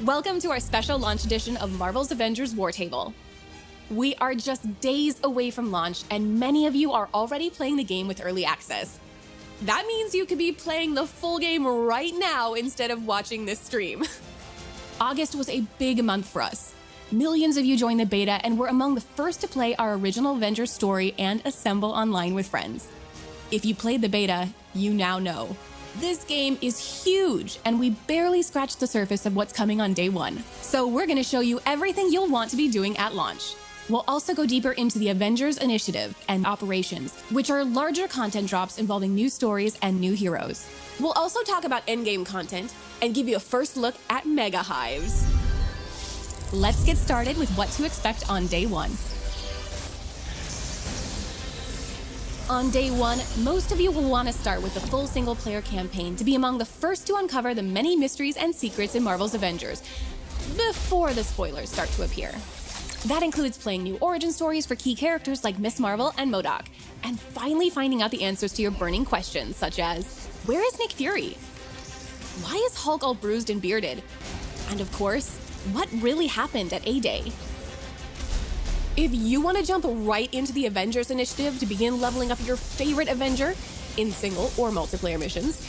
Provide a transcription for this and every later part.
Welcome to our special launch edition of Marvel's Avengers War Table. We are just days away from launch, and many of you are already playing the game with early access. That means you could be playing the full game right now instead of watching this stream. August was a big month for us. Millions of you joined the beta and were among the first to play our original Avengers story and assemble online with friends. If you played the beta, you now know. This game is huge, and we barely scratched the surface of what's coming on day one. So we're gonna show you everything you'll want to be doing at launch. We'll also go deeper into the Avengers Initiative and Operations, which are larger content drops involving new stories and new heroes. We'll also talk about endgame content and give you a first look at Mega Hives. Let's get started with what to expect on day one. On day one, most of you will want to start with the full single-player campaign to be among the first to uncover the many mysteries and secrets in Marvel's Avengers, before the spoilers start to appear. That includes playing new origin stories for key characters like Ms. Marvel and MODOK, and finally finding out the answers to your burning questions, such as, where is Nick Fury? Why is Hulk all bruised and bearded? And of course, what really happened at A-Day? If you want to jump right into the Avengers Initiative to begin leveling up your favorite Avenger in single or multiplayer missions,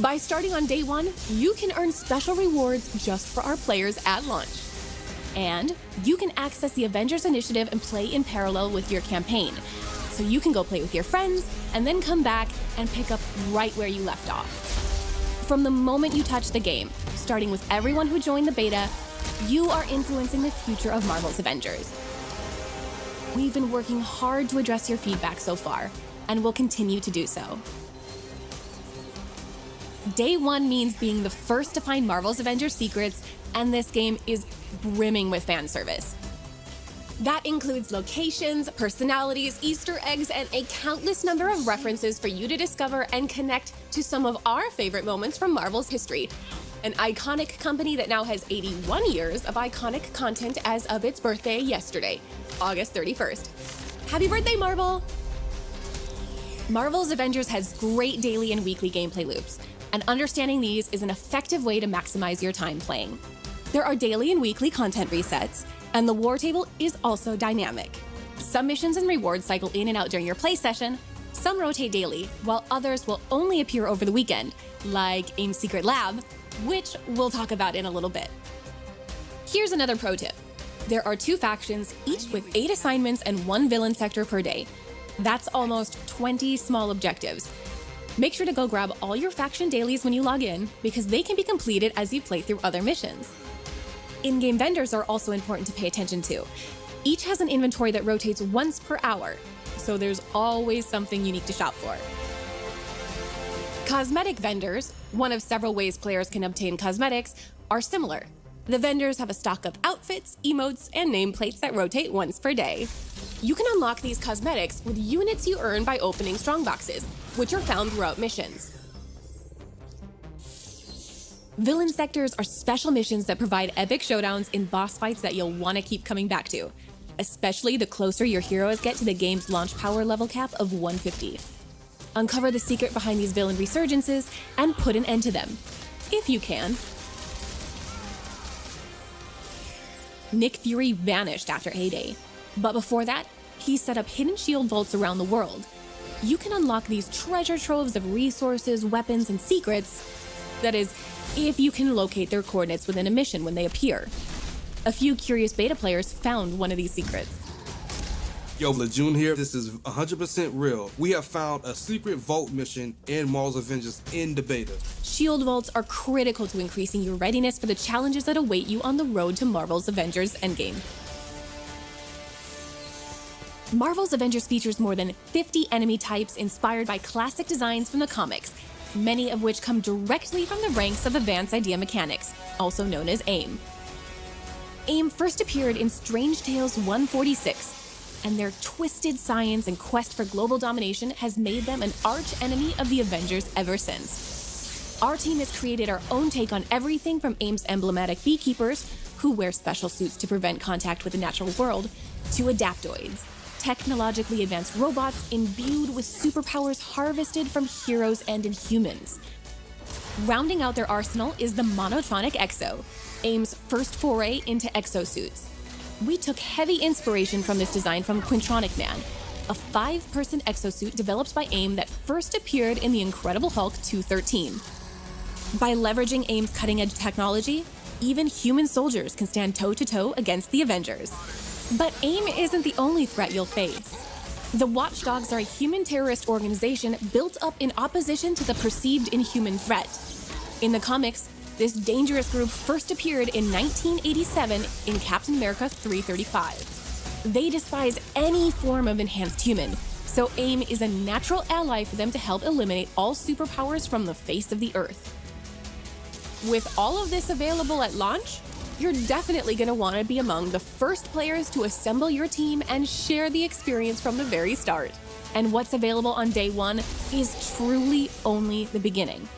by starting on day one, you can earn special rewards just for our players at launch. And you can access the Avengers Initiative and play in parallel with your campaign. So you can go play with your friends and then come back and pick up right where you left off. From the moment you touch the game, starting with everyone who joined the beta, you are influencing the future of Marvel's Avengers. We've been working hard to address your feedback so far, and will continue to do so. Day one means being the first to find Marvel's Avengers secrets, and this game is brimming with fan service. That includes locations, personalities, Easter eggs, and a countless number of references for you to discover and connect to some of our favorite moments from Marvel's history. An iconic company that now has 81 years of iconic content as of its birthday yesterday, August 31st. Happy birthday, Marvel! Marvel's Avengers has great daily and weekly gameplay loops, and understanding these is an effective way to maximize your time playing. There are daily and weekly content resets, and the War Table is also dynamic. Some missions and rewards cycle in and out during your play session, some rotate daily, while others will only appear over the weekend, like AIM's Secret Lab, which we'll talk about in a little bit. Here's another pro tip. There are 2 factions, each with 8 assignments and 1 villain sector per day. That's almost 20 small objectives. Make sure to go grab all your faction dailies when you log in, because they can be completed as you play through other missions. In-game vendors are also important to pay attention to. Each has an inventory that rotates once per hour, so there's always something unique to shop for. Cosmetic vendors, one of several ways players can obtain cosmetics, are similar. The vendors have a stock of outfits, emotes, and nameplates that rotate once per day. You can unlock these cosmetics with units you earn by opening strongboxes, which are found throughout missions. Villain sectors are special missions that provide epic showdowns in boss fights that you'll want to keep coming back to, especially the closer your heroes get to the game's launch power level cap of 150. Uncover the secret behind these villain resurgences and put an end to them, if you can. Nick Fury vanished after A-Day, but before that, he set up hidden Sheild Vaults around the world. You can unlock these treasure troves of resources, weapons, and secrets. That is, if you can locate their coordinates within a mission when they appear. A few curious beta players found one of these secrets. Yo, Lejeune here. This is 100% real. We have found a secret vault mission in Marvel's Avengers in the beta. Sheild Vaults are critical to increasing your readiness for the challenges that await you on the road to Marvel's Avengers Endgame. Marvel's Avengers features more than 50 enemy types inspired by classic designs from the comics, many of which come directly from the ranks of Advanced Idea Mechanics, also known as AIM. AIM first appeared in Strange Tales 146, and their twisted science and quest for global domination has made them an arch-enemy of the Avengers ever since. Our team has created our own take on everything from AIM's emblematic beekeepers, who wear special suits to prevent contact with the natural world, to adaptoids, technologically advanced robots imbued with superpowers harvested from heroes and Inhumans. Rounding out their arsenal is the Monotronic Exo, AIM's first foray into exosuits. We took heavy inspiration from this design from Quintronic Man, a 5-person exosuit developed by AIM that first appeared in The Incredible Hulk 213. By leveraging AIM's cutting-edge technology, even human soldiers can stand toe-to-toe against the Avengers. But AIM isn't the only threat you'll face. The Watchdogs are a human terrorist organization built up in opposition to the perceived inhuman threat. In the comics, this dangerous group first appeared in 1987 in Captain America 335. They despise any form of enhanced human, so AIM is a natural ally for them to help eliminate all superpowers from the face of the Earth. With all of this available at launch, you're definitely going to want to be among the first players to assemble your team and share the experience from the very start. And what's available on day one is truly only the beginning.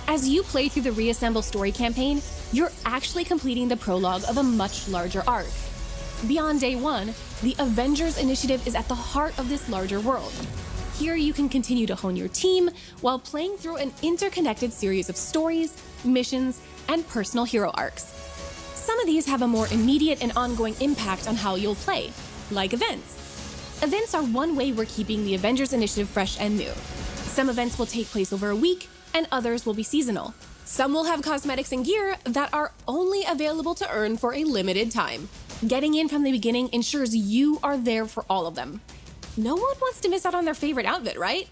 As you play through the Reassemble story campaign, you're actually completing the prologue of a much larger arc. Beyond day one, the Avengers Initiative is at the heart of this larger world. Here you can continue to hone your team while playing through an interconnected series of stories, missions, and personal hero arcs. Some of these have a more immediate and ongoing impact on how you'll play, like events. Events are one way we're keeping the Avengers Initiative fresh and new. Some events will take place over a week, and others will be seasonal. Some will have cosmetics and gear that are only available to earn for a limited time. Getting in from the beginning ensures you are there for all of them. No one wants to miss out on their favorite outfit, right?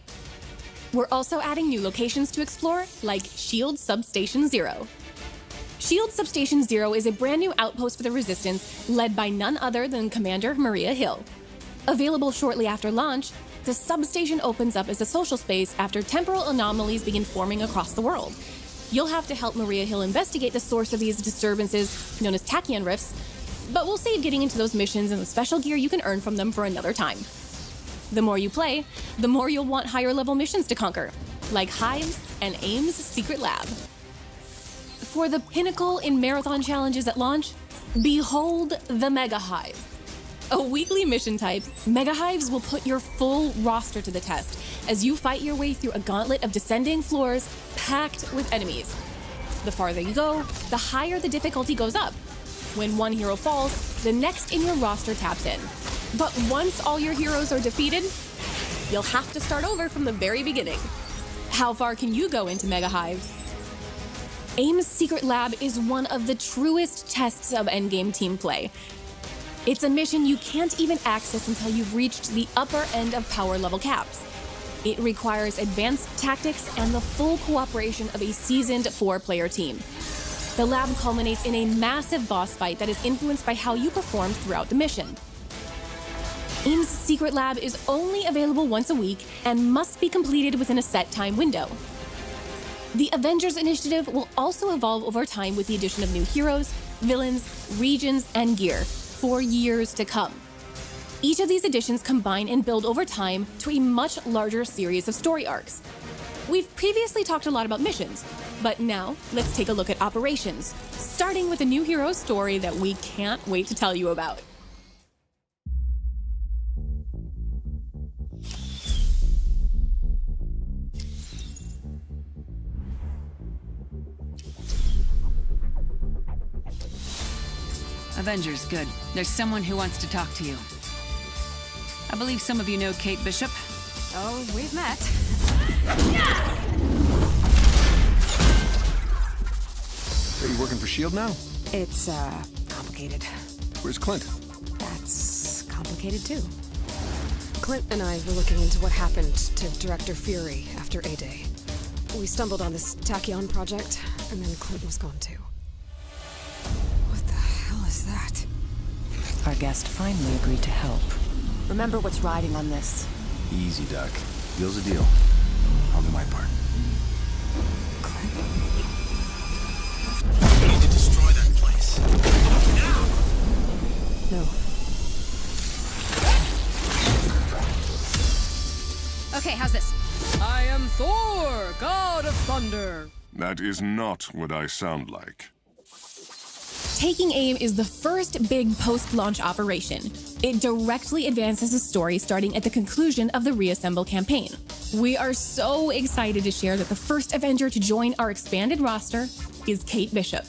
We're also adding new locations to explore, like Sheild Substation Zero. Sheild Substation Zero is a brand new outpost for the Resistance, led by none other than Commander Maria Hill. Available shortly after launch, the substation opens up as a social space after temporal anomalies begin forming across the world. You'll have to help Maria Hill investigate the source of these disturbances, known as tachyon rifts, but we'll save getting into those missions and the special gear you can earn from them for another time. The more you play, the more you'll want higher-level missions to conquer, like Hives and AIM's Secret Lab. For the pinnacle in marathon challenges at launch, behold the Mega Hive. A weekly mission type, Mega Hives will put your full roster to the test as you fight your way through a gauntlet of descending floors packed with enemies. The farther you go, the higher the difficulty goes up. When one hero falls, the next in your roster taps in. But once all your heroes are defeated, you'll have to start over from the very beginning. How far can you go into Mega Hives? AIM's Secret Lab is one of the truest tests of endgame team play. It's a mission you can't even access until you've reached the upper end of power level caps. It requires advanced tactics and the full cooperation of a seasoned 4-player team. The lab culminates in a massive boss fight that is influenced by how you perform throughout the mission. AIM's Secret Lab is only available once a week and must be completed within a set time window. The Avengers Initiative will also evolve over time with the addition of new heroes, villains, regions, and gear for years to come. Each of these additions combine and build over time to a much larger series of story arcs. We've previously talked a lot about missions, but now let's take a look at operations, starting with a new hero's story that we can't wait to tell you about. Avengers, good. There's someone who wants to talk to you. I believe some of you know Kate Bishop. Oh, we've met. Are you working for Sheild now? It's, complicated. Where's Clint? That's complicated, too. Clint and I were looking into what happened to Director Fury after A-Day. We stumbled on this tachyon project, and then Clint was gone, too. What the hell is that? Our guest finally agreed to help. Remember what's riding on this. Easy, Doc. Deal's a deal. I'll do my part. We need to destroy that place. Now! No. Okay, how's this? I am Thor, god of thunder. That is not what I sound like. Taking AIM is the first big post-launch operation. It directly advances the story starting at the conclusion of the Reassemble campaign. We are so excited to share that the first Avenger to join our expanded roster is Kate Bishop.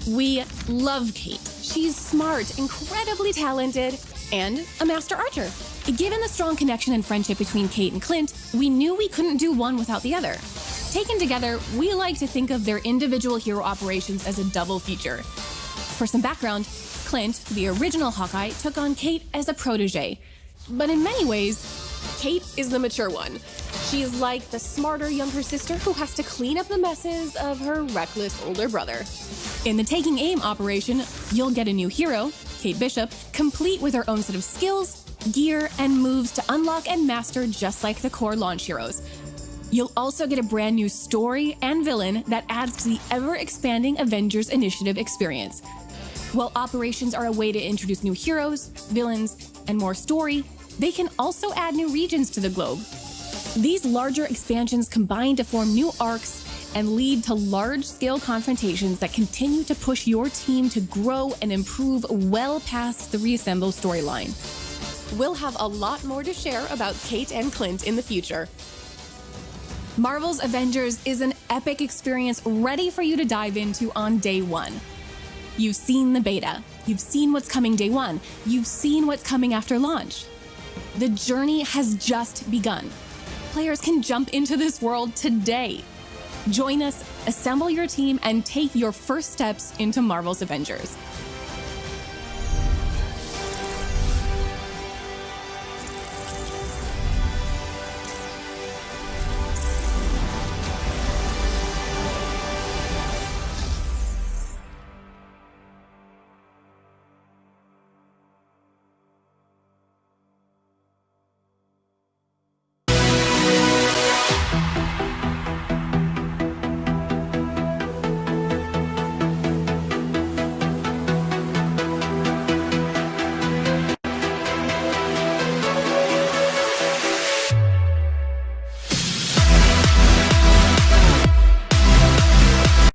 We love Kate. She's smart, incredibly talented, and a master archer. Given the strong connection and friendship between Kate and Clint, we knew we couldn't do one without the other. Taken together, we like to think of their individual hero operations as a double feature. For some background, Clint, the original Hawkeye, took on Kate as a protege. But in many ways, Kate is the mature one. She is like the smarter younger sister who has to clean up the messes of her reckless older brother. In the Taking Aim operation, you'll get a new hero, Kate Bishop, complete with her own set of skills, gear, and moves to unlock and master just like the core launch heroes. You'll also get a brand new story and villain that adds to the ever-expanding Avengers Initiative experience. While operations are a way to introduce new heroes, villains, and more story, they can also add new regions to the globe. These larger expansions combine to form new arcs and lead to large-scale confrontations that continue to push your team to grow and improve well past the reassemble storyline. We'll have a lot more to share about Kate and Clint in the future. Marvel's Avengers is an epic experience ready for you to dive into on day one. You've seen the beta. You've seen what's coming day one. You've seen what's coming after launch. The journey has just begun. Players can jump into this world today. Join us, assemble your team, and take your first steps into Marvel's Avengers.